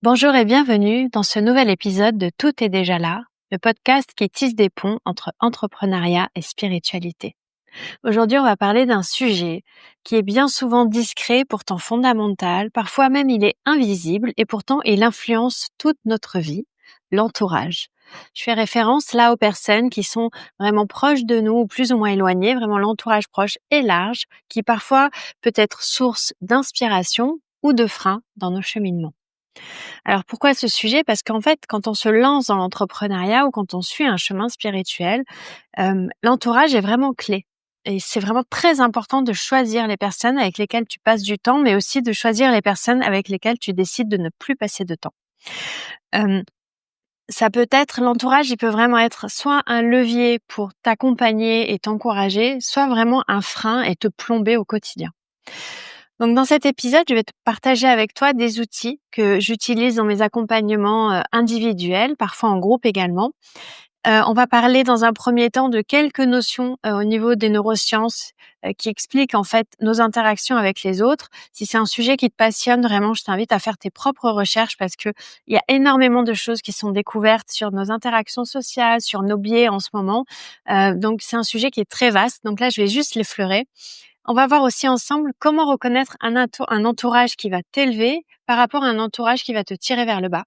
Bonjour et bienvenue dans ce nouvel épisode de Tout est déjà là, le podcast qui tisse des ponts entre entrepreneuriat et spiritualité. Aujourd'hui, on va parler d'un sujet qui est bien souvent discret, pourtant fondamental, parfois même il est invisible et pourtant il influence toute notre vie, l'entourage. Je fais référence là aux personnes qui sont vraiment proches de nous ou plus ou moins éloignées, vraiment l'entourage proche et large, qui parfois peut être source d'inspiration ou de frein dans nos cheminements. Alors pourquoi ce sujet? Parce qu'en fait, quand on se lance dans l'entrepreneuriat ou quand on suit un chemin spirituel, l'entourage est vraiment clé et c'est vraiment très important de choisir les personnes avec lesquelles tu passes du temps, mais aussi de choisir les personnes avec lesquelles tu décides de ne plus passer de temps. Hem, Ça peut être l'entourage, il peut vraiment être soit un levier pour t'accompagner et t'encourager, soit vraiment un frein et te plomber au quotidien. Donc dans cet épisode, je vais te partager avec toi des outils que j'utilise dans mes accompagnements, individuels, parfois en groupe également. On va parler dans un premier temps de quelques notions, au niveau des neurosciences, qui expliquent en fait nos interactions avec les autres. Si c'est un sujet qui te passionne, vraiment, je t'invite à faire tes propres recherches parce qu'il y a énormément de choses qui sont découvertes sur nos interactions sociales, sur nos biais en ce moment. Donc c'est un sujet qui est très vaste. Donc là, je vais juste l'effleurer. On va voir aussi ensemble comment reconnaître un entourage qui va t'élever par rapport à un entourage qui va te tirer vers le bas.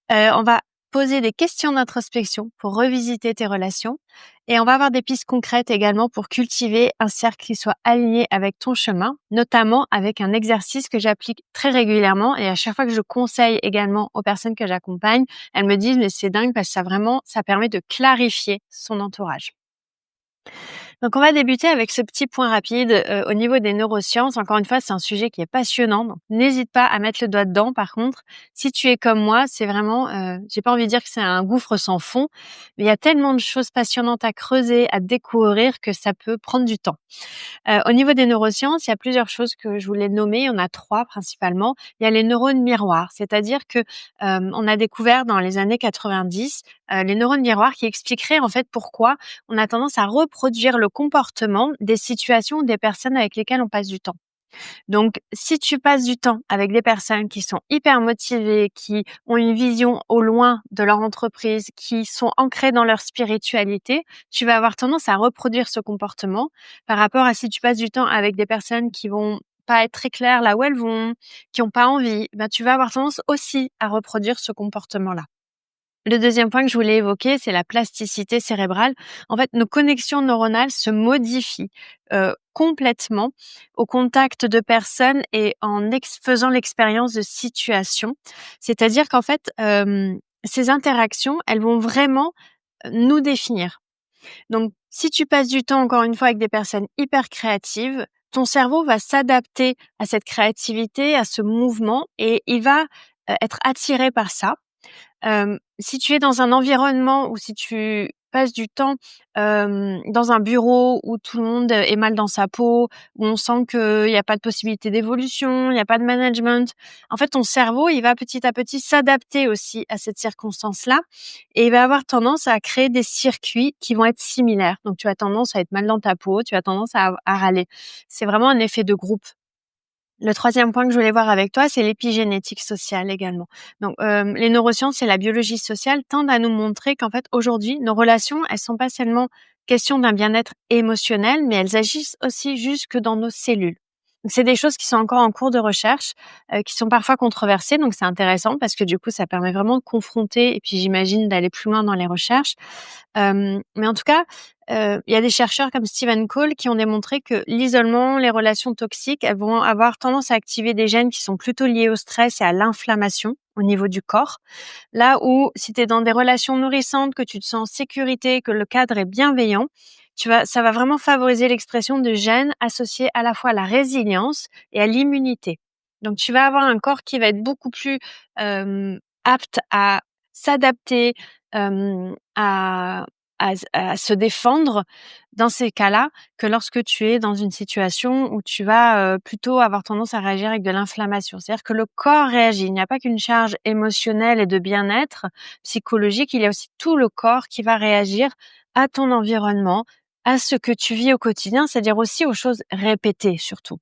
On va poser des questions d'introspection pour revisiter tes relations et on va avoir des pistes concrètes également pour cultiver un cercle qui soit aligné avec ton chemin, notamment avec un exercice que j'applique très régulièrement et à chaque fois que je conseille également aux personnes que j'accompagne, elles me disent: «Mais c'est dingue parce que ça permet de clarifier son entourage». Donc on va débuter avec ce petit point rapide, au niveau des neurosciences. Encore une fois, c'est un sujet qui est passionnant, donc n'hésite pas à mettre le doigt dedans. Par contre, si tu es comme moi, c'est vraiment, j'ai pas envie de dire que c'est un gouffre sans fond, mais il y a tellement de choses passionnantes à creuser, à découvrir que ça peut prendre du temps. Au niveau des neurosciences, il y a plusieurs choses que je voulais nommer. Il y en a 3 principalement. Il y a les neurones miroirs, c'est-à-dire que, on a découvert dans les années 90, les neurones miroirs qui expliqueraient en fait pourquoi on a tendance à reproduire le comportement des situations ou des personnes avec lesquelles on passe du temps. Donc, si tu passes du temps avec des personnes qui sont hyper motivées, qui ont une vision au loin de leur entreprise, qui sont ancrées dans leur spiritualité, tu vas avoir tendance à reproduire ce comportement par rapport à si tu passes du temps avec des personnes qui vont pas être très claires là où elles vont, qui ont pas envie, ben, tu vas avoir tendance aussi à reproduire ce comportement-là. Le deuxième point que je voulais évoquer, c'est la plasticité cérébrale. En fait, nos connexions neuronales se modifient, complètement au contact de personnes et en faisant l'expérience de situations. C'est-à-dire qu'en fait, ces interactions, elles vont vraiment, nous définir. Donc si tu passes du temps, encore une fois, avec des personnes hyper créatives, ton cerveau va s'adapter à cette créativité, à ce mouvement et il va, être attiré par ça. Si tu es dans un environnement ou si tu passes du temps, dans un bureau où tout le monde est mal dans sa peau, où on sent qu'il y a pas de possibilité d'évolution, il y a pas de management. En fait, ton cerveau, il va petit à petit s'adapter aussi à cette circonstance-là et il va avoir tendance à créer des circuits qui vont être similaires. Donc tu as tendance à être mal dans ta peau, tu as tendance à râler. C'est vraiment un effet de groupe. Le troisième point que je voulais voir avec toi, c'est l'épigénétique sociale également. Donc, les neurosciences et la biologie sociale tendent à nous montrer qu'en fait, aujourd'hui, nos relations, elles sont pas seulement question d'un bien-être émotionnel, mais elles agissent aussi jusque dans nos cellules. Donc c'est des choses qui sont encore en cours de recherche, qui sont parfois controversées, donc c'est intéressant parce que du coup, ça permet vraiment de confronter et puis j'imagine d'aller plus loin dans les recherches. Mais en tout cas, il y a des chercheurs comme Stephen Cole qui ont démontré que l'isolement, les relations toxiques, elles vont avoir tendance à activer des gènes qui sont plutôt liés au stress et à l'inflammation au niveau du corps. Là où si tu es dans des relations nourrissantes, que tu te sens en sécurité, que le cadre est bienveillant, ça va vraiment favoriser l'expression de gènes associés à la fois à la résilience et à l'immunité. Donc tu vas avoir un corps qui va être beaucoup plus, apte à s'adapter, à se défendre dans ces cas-là, que lorsque tu es dans une situation où tu vas, plutôt avoir tendance à réagir avec de l'inflammation. C'est-à-dire que le corps réagit. Il n'y a pas qu'une charge émotionnelle et de bien-être psychologique, il y a aussi tout le corps qui va réagir à ton environnement, à ce que tu vis au quotidien, c'est-à-dire aussi aux choses répétées surtout.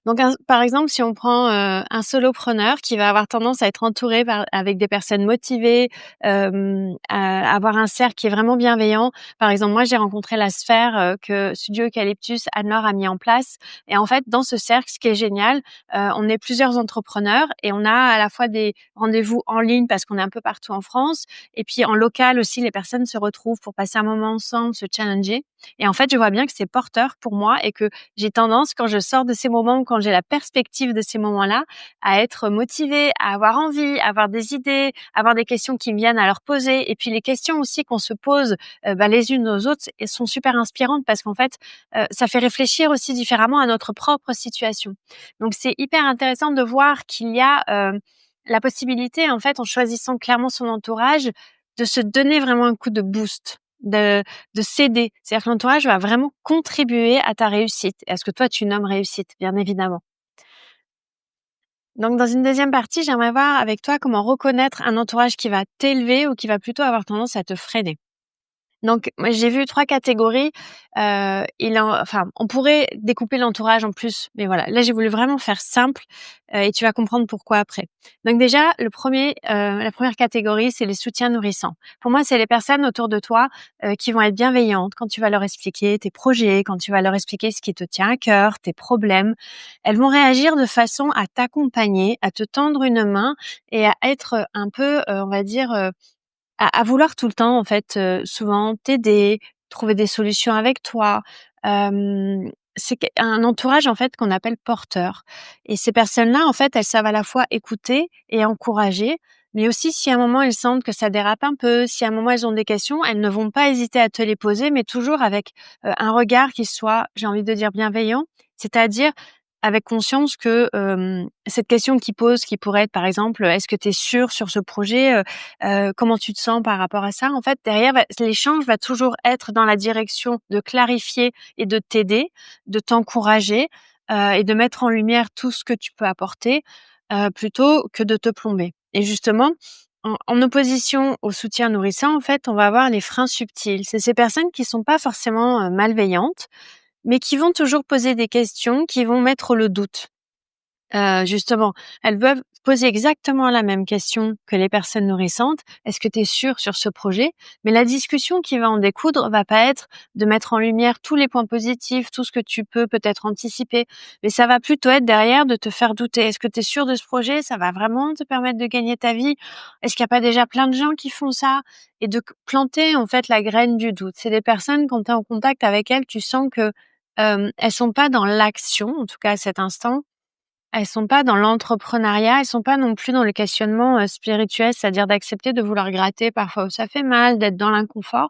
Donc par exemple, si on prend, un solopreneur qui va avoir tendance à être entouré avec des personnes motivées, à avoir un cercle qui est vraiment bienveillant. Par exemple, moi, j'ai rencontré la sphère, que Studio Eucalyptus, Anne-Laure a mis en place et en fait, dans ce cercle, ce qui est génial, on est plusieurs entrepreneurs et on a à la fois des rendez-vous en ligne parce qu'on est un peu partout en France et puis en local aussi, les personnes se retrouvent pour passer un moment ensemble, se challenger et en fait, je vois bien que c'est porteur pour moi et que j'ai tendance, quand je sors de ces moments, quand j'ai la perspective de ces moments-là, à être motivée, à avoir envie, à avoir des idées, avoir des questions qui me viennent à leur poser. Et puis les questions aussi qu'on se pose les unes aux autres sont super inspirantes parce qu'en fait, ça fait réfléchir aussi différemment à notre propre situation. Donc c'est hyper intéressant de voir qu'il y a la possibilité, en fait, en choisissant clairement son entourage, de se donner vraiment un coup de boost, de s'aider. C'est-à-dire que l'entourage va vraiment contribuer à ta réussite et à ce que toi tu nommes réussite, bien évidemment. Donc dans une deuxième partie, j'aimerais voir avec toi comment reconnaître un entourage qui va t'élever ou qui va plutôt avoir tendance à te freiner. Donc moi, j'ai vu 3 catégories, on pourrait découper l'entourage en plus, mais voilà, là, j'ai voulu vraiment faire simple, et tu vas comprendre pourquoi après. Donc déjà, la première catégorie, c'est les soutiens nourrissants. Pour moi, c'est les personnes autour de toi, qui vont être bienveillantes quand tu vas leur expliquer tes projets, quand tu vas leur expliquer ce qui te tient à cœur, tes problèmes. Elles vont réagir de façon à t'accompagner, à te tendre une main et à être un peu, on va dire, à vouloir tout le temps en fait, souvent t'aider, trouver des solutions avec toi. C'est un entourage en fait qu'on appelle porteur et ces personnes-là en fait, elles savent à la fois écouter et encourager, mais aussi si à un moment elles sentent que ça dérape un peu, si à un moment elles ont des questions, elles ne vont pas hésiter à te les poser, mais toujours avec, un regard qui soit, j'ai envie de dire bienveillant. C'est-à-dire avec conscience que, cette question qu'ils posent qui pourrait être par exemple: «Est-ce que tu es sûr sur ce projet? Comment tu te sens par rapport à ça?» En fait, derrière, l'échange va toujours être dans la direction de clarifier et de t'aider, de t'encourager, et de mettre en lumière tout ce que tu peux apporter, plutôt que de te plomber. Et justement, en opposition au soutien nourrissant, en fait, on va avoir les freins subtils. C'est ces personnes qui sont pas forcément, malveillantes, mais qui vont toujours poser des questions, qui vont mettre le doute. Justement, elles peuvent poser exactement la même question que les personnes nourrissantes. «Est-ce que tu es sûr sur ce projet?» Mais la discussion qui va en découdre va pas être de mettre en lumière tous les points positifs, tout ce que tu peux peut-être anticiper, mais ça va plutôt être derrière de te faire douter. «Est-ce que tu es sûr de ce projet? Ça va vraiment te permettre de gagner ta vie? Est-ce qu'il y a pas déjà plein de gens qui font ça?» Et de planter en fait la graine du doute. C'est des personnes quand tu es en contact avec elles, tu sens que, elles sont pas dans l'action, en tout cas à cet instant, elles sont pas dans l'entrepreneuriat, elles sont pas non plus dans le questionnement, spirituel, c'est-à-dire d'accepter de vouloir gratter parfois où ça fait mal, d'être dans l'inconfort.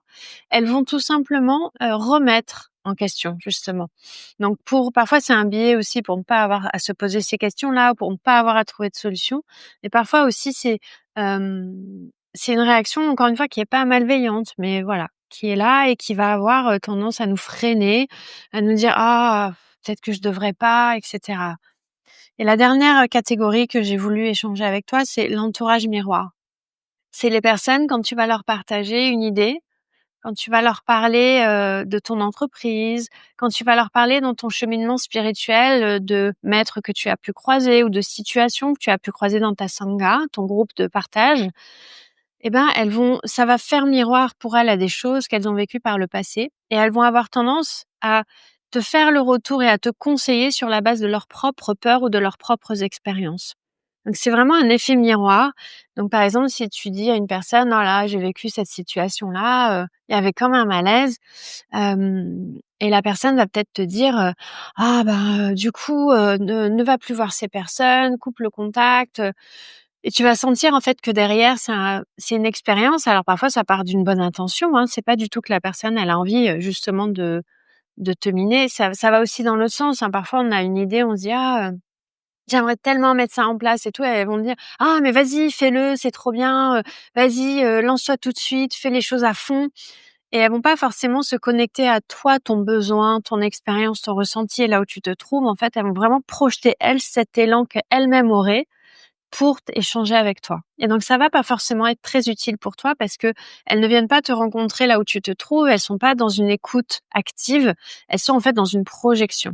Elles vont tout simplement, remettre en question, justement. Donc parfois c'est un biais aussi pour ne pas avoir à se poser ces questions-là, pour ne pas avoir à trouver de solution. Mais parfois aussi c'est une réaction encore une fois qui est pas malveillante, mais voilà, qui est là et qui va avoir, tendance à nous freiner, à nous dire: «Ah, peut-être que je devrais pas» et cetera. Et la dernière, catégorie que j'ai voulu échanger avec toi, c'est l'entourage miroir. C'est les personnes quand tu vas leur partager une idée, quand tu vas leur parler, de ton entreprise, quand tu vas leur parler dans ton cheminement spirituel, de maîtres que tu as pu croiser ou de situations que tu as pu croiser dans ta sangha, ton groupe de partage, eh ben, ça va faire miroir pour elles à des choses qu'elles ont vécues par le passé et elles vont avoir tendance à te faire le retour et à te conseiller sur la base de leurs propres peurs ou de leurs propres expériences. Donc c'est vraiment un effet miroir. Donc par exemple, si tu dis à une personne: «Oh là, j'ai vécu cette situation-là, il y avait comme un malaise», et la personne va peut-être te dire, «Ah ben, du coup, ne va plus voir ces personnes, coupe le contact», et tu vas sentir en fait que derrière c'est une expérience. Alors parfois ça part d'une bonne intention, hein, c'est pas du tout que la personne elle a envie, justement de te miner. Ça va aussi dans l'autre sens, hein. Parfois on a une idée, on se dit: «Ah, j'aimerais tellement mettre ça en place et tout», et elles vont me dire: «Ah mais vas-y, fais-le, c'est trop bien, vas-y, lance-toi tout de suite, fais les choses à fond», et elles vont pas forcément se connecter à toi, ton besoin, ton expérience, ton ressenti et là où tu te trouves. En fait, elles vont vraiment projeter, elles, cet élan qu'elles-mêmes auraient pour échanger avec toi. Et donc ça va pas forcément être très utile pour toi parce que elles ne viennent pas te rencontrer là où tu te trouves, elles sont pas dans une écoute active, elles sont en fait dans une projection.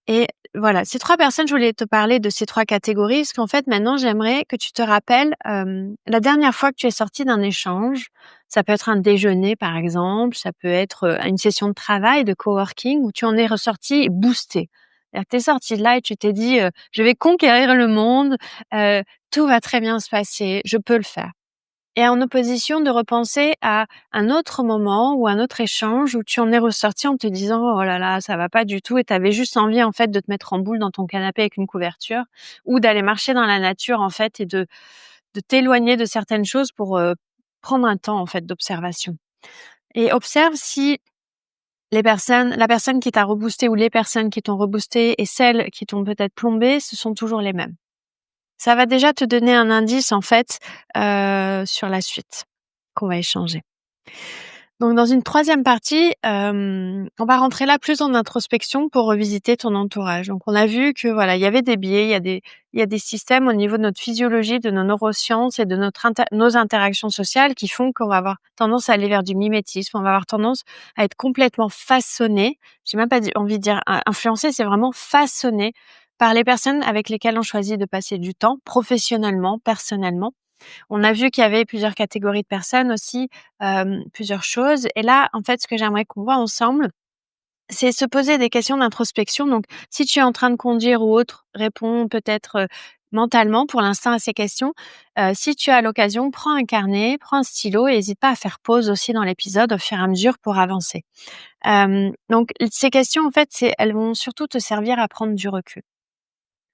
Et voilà, ces 3 personnes, je voulais te parler de ces 3 catégories, parce qu'en fait, maintenant, j'aimerais que tu te rappelles, la dernière fois que tu es sorti d'un échange. Ça peut être un déjeuner, par exemple, ça peut être, une session de travail, de coworking, où tu en es ressorti boosté. C'est-à-dire que tu es sorti de là et tu t'es dit: «Je vais conquérir le monde, heu, tout va très bien se passer, je peux le faire». Et en opposition, de repenser à un autre moment ou un autre échange où tu en es ressorti en te disant: «Oh là là, ça va pas du tout» et tu avais juste envie, en fait, de te mettre en boule dans ton canapé avec une couverture ou d'aller marcher dans la nature, en fait, et de t'éloigner de certaines choses pour, prendre un temps, en fait, d'observation. Et observe si la personne qui t'a reboosté ou les personnes qui t'ont reboosté et celles qui t'ont peut-être plombé, ce sont toujours les mêmes. Ça va déjà te donner un indice, en fait, sur la suite qu'on va échanger. Donc dans une troisième partie, on va rentrer là plus en introspection pour revisiter ton entourage. Donc on a vu que voilà, il y avait des biais, il y a des systèmes au niveau de notre physiologie, de nos neurosciences et de nos interactions sociales qui font qu'on va avoir tendance à aller vers du mimétisme. On va avoir tendance à être complètement façonné. J'ai même pas envie de dire influencé, c'est vraiment façonné par les personnes avec lesquelles on choisit de passer du temps, professionnellement, personnellement. On a vu qu'il y avait plusieurs catégories de personnes aussi, plusieurs choses. Et là, en fait, ce que j'aimerais qu'on voit ensemble, c'est se poser des questions d'introspection. Donc, si tu es en train de conduire ou autre, réponds peut-être, mentalement pour l'instant à ces questions. Si tu as l'occasion, prends un carnet, prends un stylo et hésite pas à faire pause aussi dans l'épisode au fur et à mesure pour avancer. Donc ces questions, en fait, elles vont surtout te servir à prendre du recul.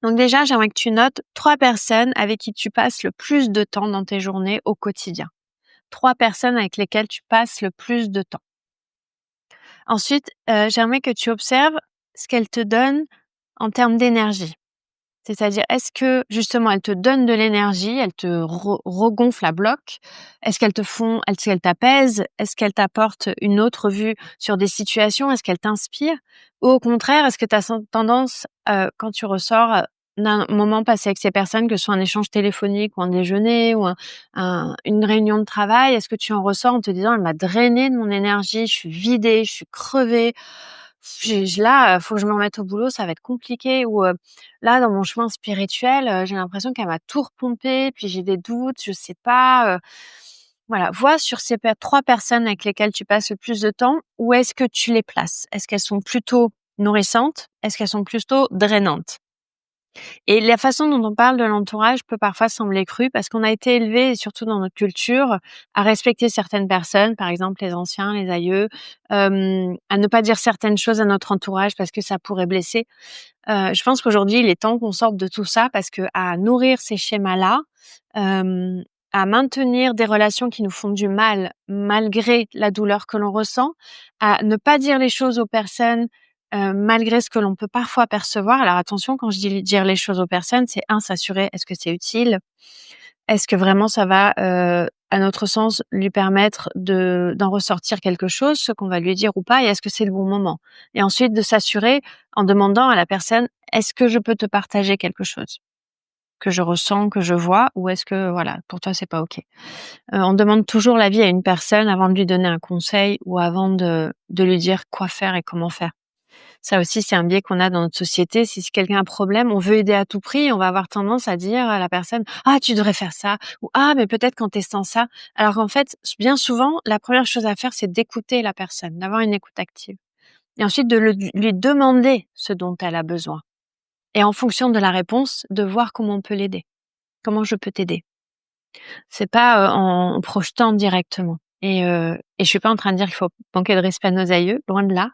Donc déjà, j'aimerais que tu notes 3 personnes avec qui tu passes le plus de temps dans tes journées au quotidien. 3 personnes avec lesquelles tu passes le plus de temps. Ensuite, j'aimerais que tu observes ce qu'elles te donnent en termes d'énergie. C'est-à-dire, est-ce que justement elles te donnent de l'énergie, elles te regonflent à bloc? Est-ce qu'elles t'apaisent? Est-ce qu'elles t'apportent une autre vue sur des situations? Est-ce qu'elles t'inspirent? Ou au contraire, est-ce que tu as tendance, quand tu ressors, d'un moment passé avec ces personnes, que ce soit un échange téléphonique ou un déjeuner ou une réunion de travail, est-ce que tu en ressors en te disant: «Elle m'a drainé de mon énergie, je suis vidée, je suis crevée, là, faut que je me remette au boulot, ça va être compliqué» ou là, dans mon chemin spirituel, j'ai l'impression qu'elle m'a tout repompé, puis j'ai des doutes, je sais pas, voilà. Vois sur ces 3 personnes avec lesquelles tu passes le plus de temps, où est-ce que tu les places? Est-ce qu'elles sont plutôt nourrissantes? Est-ce qu'elles sont plutôt drainantes? Et la façon dont on parle de l'entourage peut parfois sembler crue parce qu'on a été élevé, surtout dans notre culture, à respecter certaines personnes, par exemple les anciens, les aïeux, à ne pas dire certaines choses à notre entourage parce que ça pourrait blesser. Je pense qu'aujourd'hui, il est temps qu'on sorte de tout ça parce qu'à nourrir ces schémas-là, hem, à maintenir des relations qui nous font du mal malgré la douleur que l'on ressent, à ne pas dire les choses aux personnes, malgré ce que l'on peut parfois percevoir. Alors attention, quand je dis dire les choses aux personnes, c'est s'assurer, est-ce que c'est utile? Est-ce que vraiment ça va, à notre sens, lui permettre d'en ressortir quelque chose, ce qu'on va lui dire ou pas? Et est-ce que c'est le bon moment? Et ensuite de s'assurer en demandant à la personne: «Est-ce que je peux te partager quelque chose que je ressens, que je vois, ou est-ce que voilà, pour toi c'est pas OK?» On demande toujours l'avis à une personne avant de lui donner un conseil ou avant de lui dire quoi faire et comment faire. Ça aussi, c'est un biais qu'on a dans notre société. Si quelqu'un a un problème, on veut aider à tout prix, on va avoir tendance à dire à la personne: «Ah, tu devrais faire ça» ou «Ah, mais peut-être quand tu es sans ça». Alors qu'en fait, bien souvent, la première chose à faire, c'est d'écouter la personne, d'avoir une écoute active et ensuite de lui demander ce dont elle a besoin et en fonction de la réponse, de voir comment on peut l'aider. Comment je peux t'aider? C'est pas, en projetant directement et je suis pas en train de dire qu'il faut manquer de respect à nos aïeux, loin de là.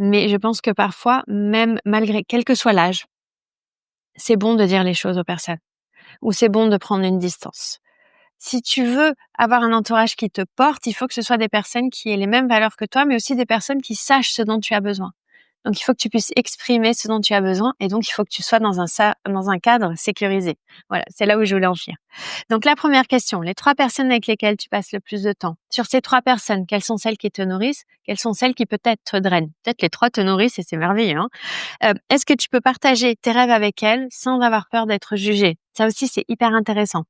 Mais je pense que parfois, même malgré quel que soit l'âge, c'est bon de dire les choses aux personnes ou c'est bon de prendre une distance. Si tu veux avoir un entourage qui te porte, il faut que ce soit des personnes qui aient les mêmes valeurs que toi, mais aussi des personnes qui sachent ce dont tu as besoin. Donc il faut que tu puisses exprimer ce dont tu as besoin et donc il faut que tu sois dans un cadre sécurisé. Voilà, c'est là où je voulais en venir. Donc la première question, les 3 personnes avec lesquelles tu passes le plus de temps. Sur ces 3 personnes, quelles sont celles qui te nourrissent? Quelles sont celles qui peut-être te drainent? Peut-être les 3 te nourrissent et c'est merveilleux, hein. Est-ce que tu peux partager tes rêves avec elles sans avoir peur d'être jugé? Ça aussi, c'est hyper intéressant.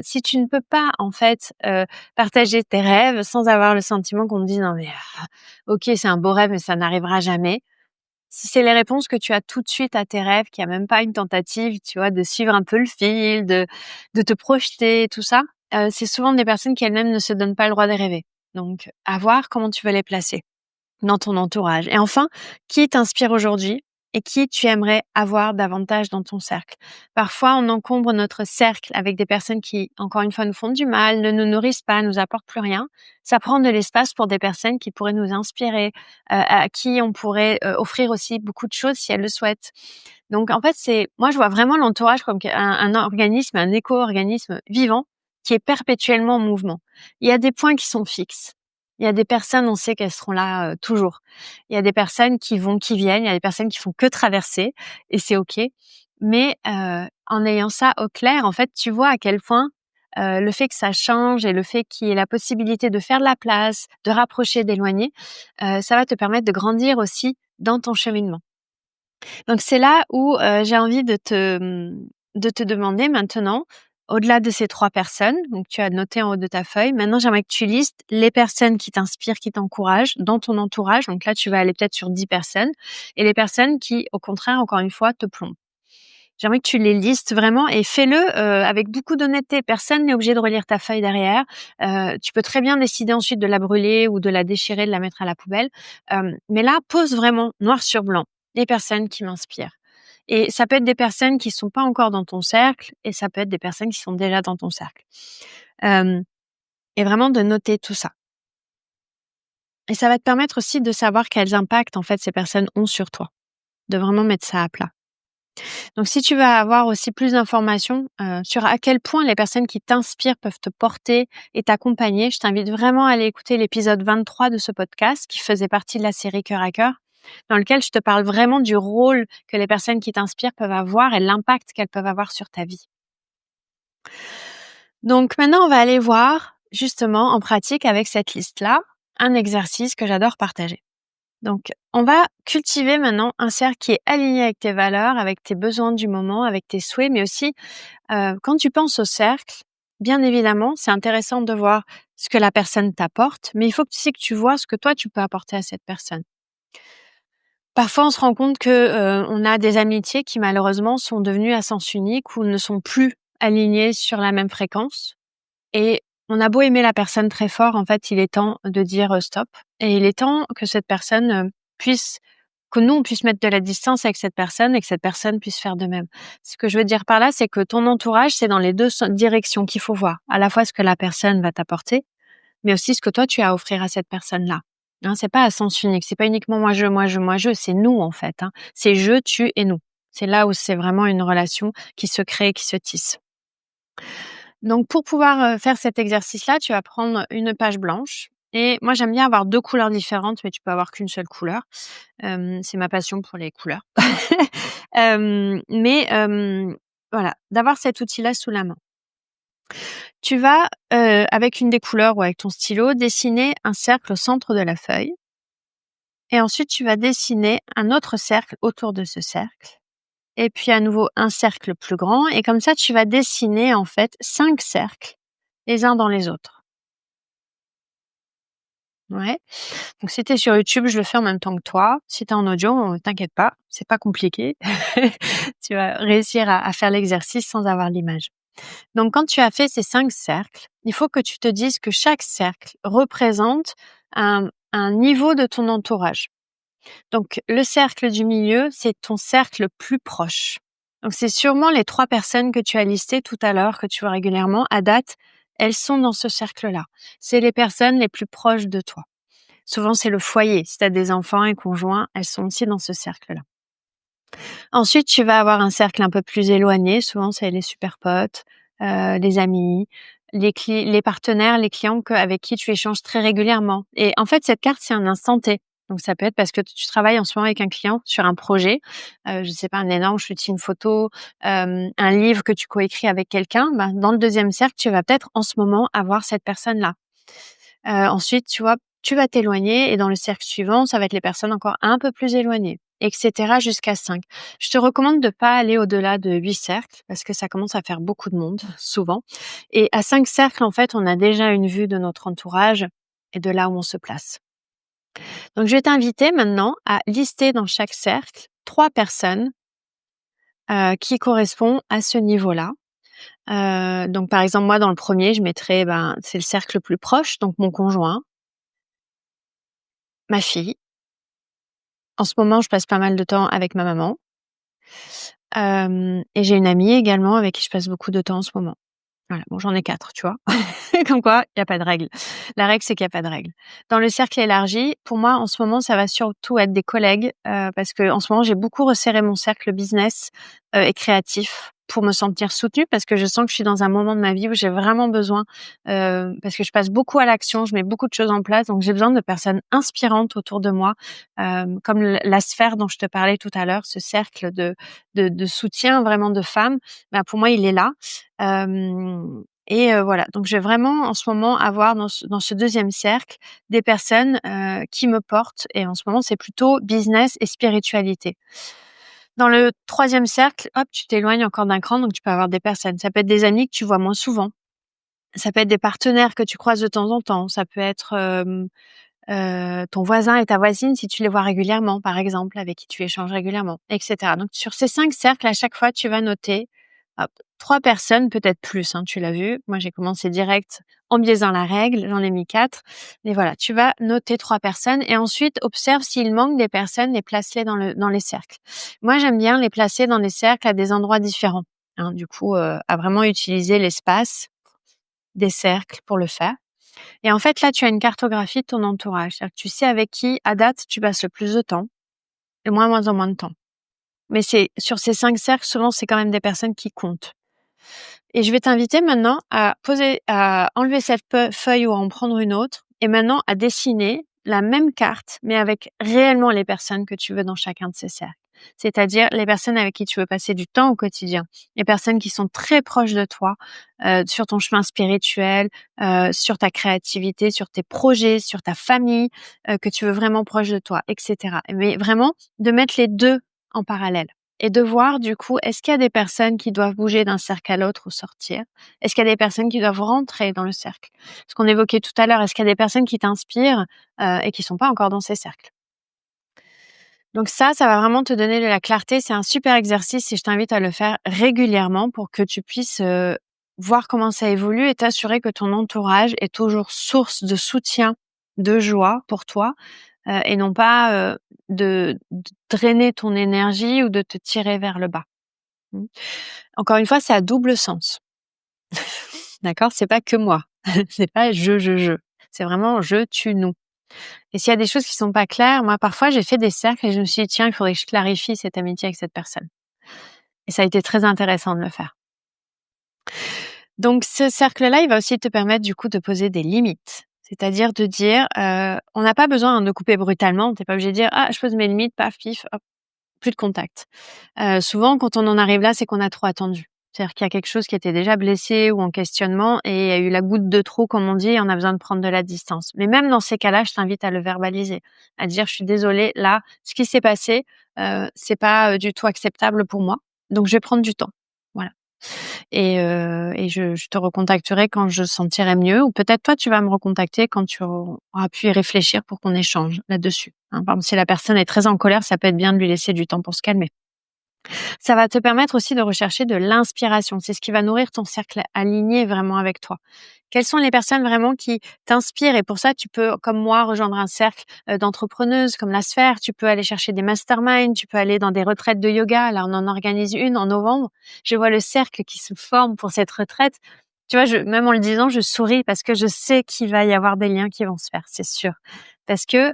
Si tu ne peux pas en fait, partager tes rêves sans avoir le sentiment qu'on te dise: «Non mais, OK, c'est un beau rêve mais ça n'arrivera jamais». Si c'est les réponses que tu as tout de suite à tes rêves, qu'il y a même pas une tentative, tu vois, de suivre un peu le fil, de te projeter, tout ça, c'est souvent des personnes qui elles-mêmes ne se donnent pas le droit de rêver. Donc, à voir comment tu veux les placer dans ton entourage. Et enfin, qui t'inspire aujourd'hui et qui tu aimerais avoir davantage dans ton cercle? Parfois, on encombre notre cercle avec des personnes qui, encore une fois, nous font du mal, ne nous nourrissent pas, nous apportent plus rien. Ça prend de l'espace pour des personnes qui pourraient nous inspirer, à qui on pourrait, offrir aussi beaucoup de choses si elles le souhaitent. Donc en fait, moi je vois vraiment l'entourage comme un organisme, un éco-organisme vivant qui est perpétuellement en mouvement. Il y a des points qui sont fixes. Il y a des personnes, on sait qu'elles seront là, toujours. Il y a des personnes qui vont, qui viennent, il y a des personnes qui font que traverser et c'est OK. Mais, en ayant ça au clair, en fait, tu vois à quel point, le fait que ça change et le fait qu'il y ait la possibilité de faire de la place, de rapprocher, d'éloigner, ça va te permettre de grandir aussi dans ton cheminement. Donc c'est là où, j'ai envie de te demander maintenant, au-delà de ces 3 personnes, donc tu as noté en haut de ta feuille, maintenant j'aimerais que tu listes les personnes qui t'inspirent, qui t'encouragent dans ton entourage. Donc là, tu vas aller peut-être sur 10 personnes et les personnes qui, au contraire, encore une fois, te plombent. J'aimerais que tu les listes vraiment et fais-le, avec beaucoup d'honnêteté. Personne n'est obligé de relire ta feuille derrière. Tu peux très bien décider ensuite de la brûler ou de la déchirer, de la mettre à la poubelle. Mais là, pose vraiment noir sur blanc les personnes qui m'inspirent. Et ça peut être des personnes qui sont pas encore dans ton cercle et ça peut être des personnes qui sont déjà dans ton cercle. Hem et vraiment de noter tout ça. Et ça va te permettre aussi de savoir quels impacts, en fait, ces personnes ont sur toi, de vraiment mettre ça à plat. Donc si tu veux avoir aussi plus d'informations, sur à quel point les personnes qui t'inspirent peuvent te porter et t'accompagner, je t'invite vraiment à aller écouter l'épisode 23 de ce podcast qui faisait partie de la série Cœur à cœur, dans lequel je te parle vraiment du rôle que les personnes qui t'inspirent peuvent avoir et l'impact qu'elles peuvent avoir sur ta vie. Donc maintenant, on va aller voir justement en pratique avec cette liste-là, un exercice que j'adore partager. Donc, on va cultiver maintenant un cercle qui est aligné avec tes valeurs, avec tes besoins du moment, avec tes souhaits, mais aussi, quand tu penses au cercle, bien évidemment, c'est intéressant de voir ce que la personne t'apporte, mais il faut aussi que tu vois ce que toi tu peux apporter à cette personne. Parfois, on se rend compte que, on a des amitiés qui malheureusement sont devenues à sens unique ou ne sont plus alignées sur la même fréquence et on a beau aimer la personne très fort, en fait, il est temps de dire, stop et il est temps que cette personne, puisse que nous, on puisse mettre de la distance avec cette personne et que cette personne puisse faire de même. Ce que je veux dire par là, c'est que ton entourage, c'est dans les 2 directions qu'il faut voir. À la fois ce que la personne va t'apporter, mais aussi ce que toi tu as à offrir à cette personne-là. Hein, c'est pas à sens unique, c'est pas uniquement moi je, moi je, moi je, c'est nous en fait, hein. C'est je, tu et nous. C'est là où c'est vraiment une relation qui se crée, qui se tisse. Donc pour pouvoir, faire cet exercice-là, tu vas prendre une page blanche et moi j'aime bien avoir 2 couleurs différentes, mais tu peux avoir qu'une seule couleur. C'est ma passion pour les couleurs. Mais voilà, d'avoir cet outil-là sous la main. Tu vas, avec une des couleurs ou avec ton stylo, dessiner un cercle au centre de la feuille et ensuite tu vas dessiner un autre cercle autour de ce cercle et puis à nouveau un cercle plus grand et comme ça tu vas dessiner en fait 5 cercles les uns dans les autres. Ouais. Donc si tu es sur YouTube, je le fais en même temps que toi. Si tu es en audio, t'inquiète pas, c'est pas compliqué. Tu vas réussir à faire l'exercice sans avoir l'image. Donc quand tu as fait ces 5 cercles, il faut que tu te dises que chaque cercle représente un niveau de ton entourage. Donc le cercle du milieu, c'est ton cercle le plus proche. Donc c'est sûrement les 3 personnes que tu as listées tout à l'heure, que tu vois régulièrement. À date, elles sont dans ce cercle-là. C'est les personnes les plus proches de toi. Souvent, c'est le foyer. Si tu as des enfants et conjoints, elles sont aussi dans ce cercle-là. Ensuite, tu vas avoir un cercle un peu plus éloigné. Souvent, c'est les super potes, les amis, les partenaires, les clients avec qui tu échanges très régulièrement. Et en fait, cette carte, c'est un instant T. Donc ça peut être parce que tu travailles en ce moment avec un client sur un projet, je sais pas, un énorme shooting photo, un livre que tu coécris avec quelqu'un. Ben, dans le 2e cercle, tu vas peut-être en ce moment avoir cette personne-là. Ensuite, tu vois, tu vas t'éloigner et dans le cercle suivant, ça va être les personnes encore un peu plus éloignées et cetera jusqu'à 5. Je te recommande de pas aller au-delà de 8 cercles parce que ça commence à faire beaucoup de monde, souvent et à 5 cercles, en fait, on a déjà une vue de notre entourage et de là où on se place. Donc je vais t'inviter maintenant à lister dans chaque cercle 3 personnes, qui correspondent à ce niveau-là. Donc par exemple, moi dans le premier, je mettrais, c'est le cercle le plus proche, donc mon conjoint, ma fille. En ce moment, je passe pas mal de temps avec ma maman. Et j'ai une amie également avec qui je passe beaucoup de temps en ce moment. Voilà, bon j'en ai 4, tu vois? Comme quoi, il y a pas de règle. La règle, c'est qu'il y a pas de règle. Dans le cercle élargi, pour moi, en ce moment, ça va surtout être des collègues, parce qu'en ce moment, j'ai beaucoup resserré mon cercle business, et créatif pour me sentir soutenue parce que je sens que je suis dans un moment de ma vie où j'ai vraiment besoin, parce que je passe beaucoup à l'action, je mets beaucoup de choses en place, donc j'ai besoin de personnes inspirantes autour de moi, comme la sphère dont je te parlais tout à l'heure, ce cercle de soutien vraiment de femmes. Pour moi, il est là. Voilà, donc je vais vraiment en ce moment avoir dans ce 2e cercle des personnes, qui me portent et en ce moment, c'est plutôt business et spiritualité. Dans le 3e cercle, hop, tu t'éloignes encore d'un cran, donc tu peux avoir des personnes. Ça peut être des amis que tu vois moins souvent, ça peut être des partenaires que tu croises de temps en temps, ça peut être, ton voisin et ta voisine si tu les vois régulièrement, par exemple, avec qui tu échanges régulièrement, et cetera. Donc sur ces 5 cercles, à chaque fois, tu vas noter, hop, 3 personnes, peut-être plus, hein, tu l'as vu. Moi, j'ai commencé direct en biaisant la règle, j'en ai mis 4. Mais voilà, tu vas noter 3 personnes et ensuite observe s'il manque des personnes et place-les dans les cercles. Moi, j'aime bien les placer dans des cercles à des endroits différents, hein, du coup, à vraiment utiliser l'espace des cercles pour le faire. Et en fait, là, tu as une cartographie de ton entourage. C'est-à-dire que tu sais avec qui, à date, tu passes le plus de temps et moins en moins de temps. Mais c'est sur ces 5 cercles, souvent, c'est quand même des personnes qui comptent. Et je vais t'inviter maintenant à enlever cette feuille ou à en prendre une autre et maintenant à dessiner la même carte, mais avec réellement les personnes que tu veux dans chacun de ces cercles. C'est-à-dire les personnes avec qui tu veux passer du temps au quotidien, les personnes qui sont très proches de toi, sur ton chemin spirituel, sur ta créativité, sur tes projets, sur ta famille, que tu veux vraiment proche de toi, et cetera. Mais vraiment de mettre les 2 en parallèle. Et de voir du coup, est-ce qu'il y a des personnes qui doivent bouger d'un cercle à l'autre ou sortir? Est-ce qu'il y a des personnes qui doivent rentrer dans le cercle? Ce qu'on évoquait tout à l'heure, est-ce qu'il y a des personnes qui t'inspirent, et qui sont pas encore dans ces cercles? Donc ça va vraiment te donner de la clarté. C'est un super exercice et je t'invite à le faire régulièrement pour que tu puisses, voir comment ça évolue et t'assurer que ton entourage est toujours source de soutien, de joie pour toi, et non pas, de drainer ton énergie ou de te tirer vers le bas. Mmh. Encore une fois, c'est à double sens. D'accord? C'est pas que moi. C'est pas je. C'est vraiment je, tu, nous. Et s'il y a des choses qui sont pas claires, moi, parfois, j'ai fait des cercles et je me suis dit: «Tiens, il faudrait que je clarifie cette amitié avec cette personne» et ça a été très intéressant de le faire. Donc ce cercle-là, il va aussi te permettre, du coup, de poser des limites. C'est-à-dire de dire, on n'a pas besoin de couper brutalement. Tu es pas obligé de dire: «Ah, je pose mes limites, paf, pif, hop, plus de contact». Souvent, quand on en arrive là, c'est qu'on a trop attendu. C'est-à-dire qu'il y a quelque chose qui était déjà blessé ou en questionnement et il y a eu la goutte de trop, comme on dit, et on a besoin de prendre de la distance. Mais même dans ces cas-là, je t'invite à le verbaliser, à dire: «Je suis désolée, là, ce qui s'est passé, c'est pas, du tout acceptable pour moi, donc je vais prendre du temps». Voilà. Et je te recontacterai quand je sentirai mieux ou peut-être toi, tu vas me recontacter quand tu auras pu y réfléchir pour qu'on échange là-dessus, hein. Par exemple, si la personne est très en colère, ça peut être bien de lui laisser du temps pour se calmer. Ça va te permettre aussi de rechercher de l'inspiration. C'est ce qui va nourrir ton cercle aligné vraiment avec toi. Quelles sont les personnes vraiment qui t'inspirent? Et pour ça, tu peux, comme moi, rejoindre un cercle d'entrepreneuses comme la Sphère. Tu peux aller chercher des masterminds, tu peux aller dans des retraites de yoga. Là, on en organise une en novembre. Je vois le cercle qui se forme pour cette retraite. Tu vois, même en le disant, je souris parce que je sais qu'il va y avoir des liens qui vont se faire, c'est sûr. Parce que,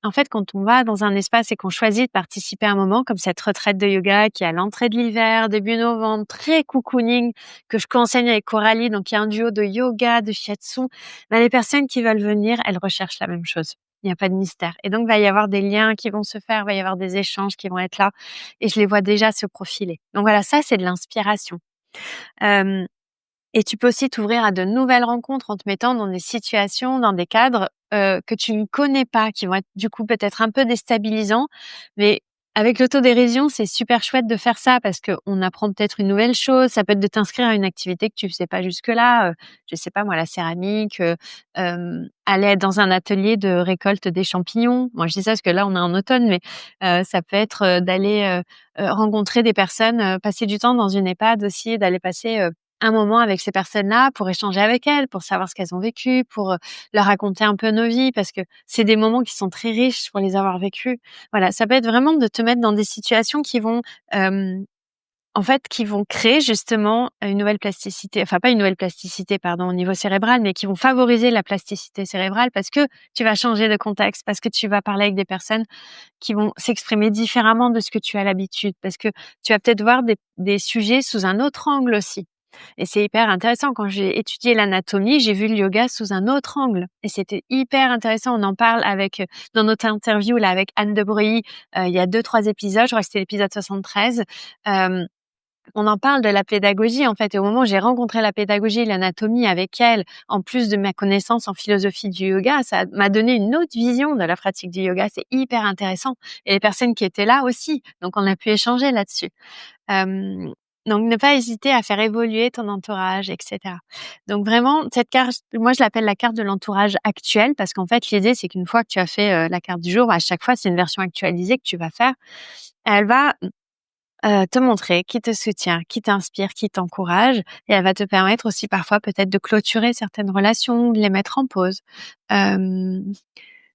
en fait, quand on va dans un espace et qu'on choisit de participer à un moment comme cette retraite de yoga qui est à l'entrée de l'hiver, début novembre, très cocooning, que je co-enseigne avec Coralie, donc il y a un duo de yoga, de shiatsu, les personnes qui veulent venir, elles recherchent la même chose. Il n'y a pas de mystère et donc, il va y avoir des liens qui vont se faire, il va y avoir des échanges qui vont être là et je les vois déjà se profiler. Donc voilà, ça, c'est de l'inspiration. Hem Et tu peux aussi t'ouvrir à de nouvelles rencontres en te mettant dans des situations, dans des cadres, que tu ne connais pas, qui vont être du coup peut-être un peu déstabilisants, mais Avec l'autodérision, c'est super chouette de faire ça parce qu'on apprend peut-être une nouvelle chose. Ça peut être de t'inscrire à une activité que tu faisais pas jusque-là, je sais pas moi, la céramique, aller dans un atelier de récolte des champignons. Moi, je dis ça parce que là, on est en automne, mais ça peut être, d'aller, rencontrer des personnes, passer du temps dans une EHPAD aussi, d'aller passer, un moment avec ces personnes-là pour échanger avec elles, pour savoir ce qu'elles ont vécu, pour, leur raconter un peu nos vies parce que c'est des moments qui sont très riches pour les avoir vécus. Voilà, ça peut être vraiment de te mettre dans des situations qui vont, en fait, qui vont créer justement une nouvelle plasticité, enfin pas une nouvelle plasticité, pardon, au niveau cérébral, mais qui vont favoriser la plasticité cérébrale parce que tu vas changer de contexte, parce que tu vas parler avec des personnes qui vont s'exprimer différemment de ce que tu as l'habitude, parce que tu vas peut-être voir des sujets sous un autre angle aussi. Et c'est hyper intéressant. Quand j'ai étudié l'anatomie, j'ai vu le yoga sous un autre angle et c'était hyper intéressant. On en parle avec, dans notre interview là avec Anne de Breuilly, il y a 2-3 épisodes, je crois que c'était l'épisode 73. Hem, on en parle de la pédagogie en fait et au moment où j'ai rencontré la pédagogie et l'anatomie avec elle, en plus de ma connaissance en philosophie du yoga, ça m'a donné une autre vision de la pratique du yoga. C'est hyper intéressant et les personnes qui étaient là aussi, donc on a pu échanger là-dessus. Hem, donc ne pas hésiter à faire évoluer ton entourage et cetera. Donc vraiment, cette carte, moi je l'appelle la carte de l'entourage actuel parce qu'en fait, l'idée, c'est qu'une fois que tu as fait, la carte du jour, à chaque fois, c'est une version actualisée que tu vas faire. Elle va, te montrer qui te soutient, qui t'inspire, qui t'encourage et elle va te permettre aussi parfois peut-être de clôturer certaines relations, de les mettre en pause. Hem,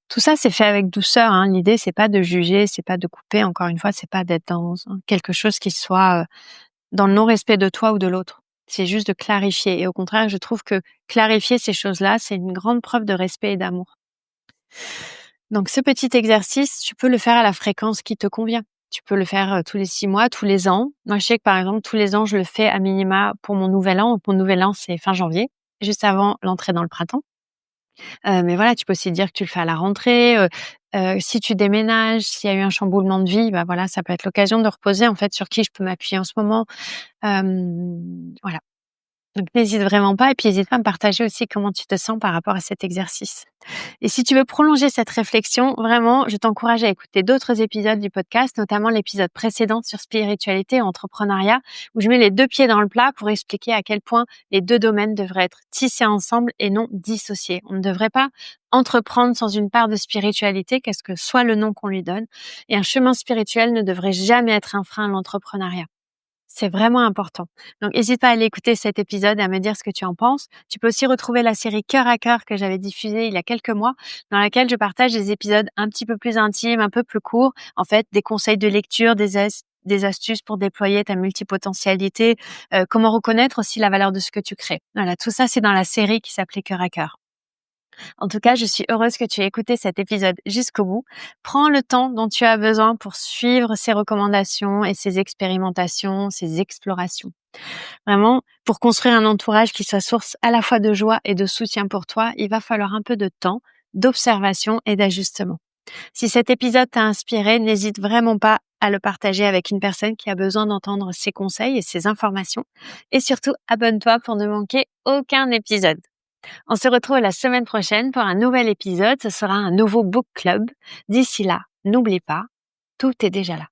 tout ça, c'est fait avec douceur, hein. L'idée, c'est pas de juger, c'est pas de couper. Encore une fois, c'est pas d'être dans quelque chose qui soit, dans le non-respect de toi ou de l'autre. C'est juste de clarifier et au contraire, je trouve que clarifier ces choses-là, c'est une grande preuve de respect et d'amour. Donc ce petit exercice, tu peux le faire à la fréquence qui te convient. Tu peux le faire, tous les 6 mois, tous les ans. Moi, je sais que, par exemple, tous les ans, je le fais à minima pour mon nouvel an. Donc mon nouvel an, c'est fin janvier, juste avant l'entrée dans le printemps. Mais voilà, tu peux aussi dire que tu le fais à la rentrée, si tu déménages, s'il y a eu un chamboulement de vie, bah, voilà, ça peut être l'occasion de reposer, en fait, sur qui je peux m'appuyer en ce moment. Voilà. Donc n'hésite vraiment pas et puis n'hésite pas à me partager aussi comment tu te sens par rapport à cet exercice. Et si tu veux prolonger cette réflexion, vraiment, je t'encourage à écouter d'autres épisodes du podcast, notamment l'épisode précédent sur spiritualité et entrepreneuriat, où je mets les 2 pieds dans le plat pour expliquer à quel point les 2 domaines devraient être tissés ensemble et non dissociés. On ne devrait pas entreprendre sans une part de spiritualité, qu'est-ce que soit le nom qu'on lui donne, et un chemin spirituel ne devrait jamais être un frein à l'entrepreneuriat. C'est vraiment important. Donc n'hésite pas à aller écouter cet épisode et à me dire ce que tu en penses. Tu peux aussi retrouver la série Cœur à cœur que j'avais diffusée il y a quelques mois, dans laquelle je partage des épisodes un petit peu plus intimes, un peu plus courts. En fait, des conseils de lecture, des astuces pour déployer ta multipotentialité, comment reconnaître aussi la valeur de ce que tu crées. Voilà, tout ça, c'est dans la série qui s'appelait Cœur à cœur. En tout cas, je suis heureuse que tu aies écouté cet épisode jusqu'au bout. Prends le temps dont tu as besoin pour suivre ces recommandations et ces expérimentations, ces explorations. Vraiment, pour construire un entourage qui soit source à la fois de joie et de soutien pour toi, il va falloir un peu de temps, d'observation et d'ajustement. Si cet épisode t'a inspiré, n'hésite vraiment pas à le partager avec une personne qui a besoin d'entendre ces conseils et ces informations. Et surtout, abonne-toi pour ne manquer aucun épisode. On se retrouve la semaine prochaine pour un nouvel épisode. Ce sera un nouveau book club. D'ici là, n'oublie pas, tout est déjà là.